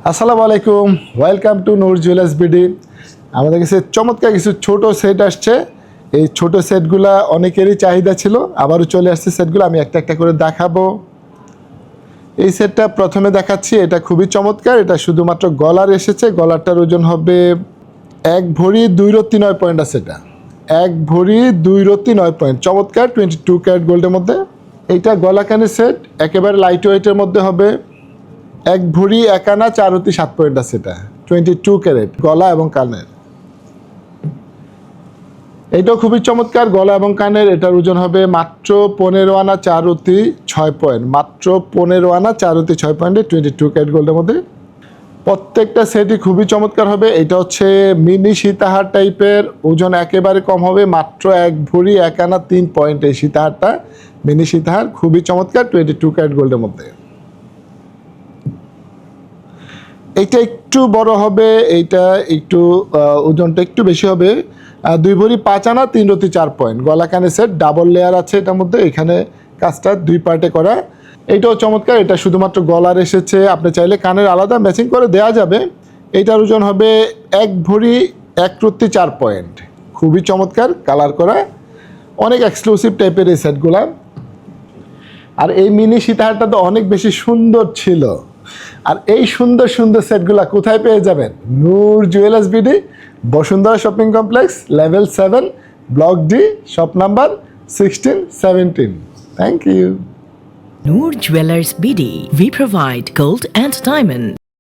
আসসালামু আলাইকুম, welcome to Noor jewellers BD. আমাদের কাছে চমৎকার কিছু ছোট সেট আসছে। এই ছোট সেটগুলা অনেকেরই চাহিদা ছিল, আবারও চলে আসছে সেটগুলো। আমি একটা একটা করে দেখাবো। এই সেটটা প্রথমে দেখাচ্ছি, এটা খুবই চমৎকার। এটা শুধুমাত্র গলার এসেছে। গলারটার ওজন হবে 1 ভরি 2 রত্তি 9 পয়েন্ট আছে। এটা 1 ভরি 2 রত্তি 9 পয়েন্ট, চমৎকার 22 ক্যারেট গোল্ডের মধ্যে। এইটা গলাকানের সেট, একেবারে লাইট ওয়েটের মধ্যে হবে। 1 ভরি 1 আনা 4 রত্তি 7 পয়েন্ট আছে। এটা 22 ক্যারেট গলা এবং কানের। এইটাও খুবই চমৎকার, গলা এবং কানের। এটার ওজন হবে মাত্র 15 আনা 4 রত্তি 6 পয়েন্ট, মাত্র 15 আনা 4 রত্তি 6 পয়েন্টে 22 ক্যারেট গোল্ডের মধ্যে। প্রত্যেকটা সেটই খুবই চমৎকার হবে। এটা হচ্ছে মিনি সীতাহার টাইপের, ওজন একেবারে কম হবে, মাত্র 1 ভরি 1 আনা 3 পয়েন্ট। এই সীতাহারটা মিনি সীতাহার, খুবই চমৎকার 22 ক্যারেট গোল্ডের মধ্যে। এইটা একটু বড় হবে, এইটা একটু ওজনটা একটু বেশি হবে। 2 ভরি 5 আনা 3 রত্তি 4 পয়েন্ট, গলা কানে সেট, ডাবল লেয়ার আছে এটার মধ্যে। এখানে কাজটা 2 পার্টে করা। এইটাও চমৎকার। এটা শুধুমাত্র গলার এসেছে, আপনি চাইলে কানের আলাদা ম্যাচিং করে দেওয়া যাবে। এইটার ওজন হবে 1 ভরি 1 রত্তি 4 পয়েন্ট, খুবই চমৎকার, কালার করা, অনেক এক্সক্লুসিভ টাইপের এই সেটগুলা। আর এই মিনি সীতাহারটা তো অনেক বেশি সুন্দর ছিল। আর এই সুন্দর সুন্দর সেটগুলা কোথায় পেয়ে যাবেন? Noor jewellers BD, Bashundhara shopping complex, level 7, block D, shop number 16-17। Thank you. Noor Jewelers BD. We provide gold and diamond.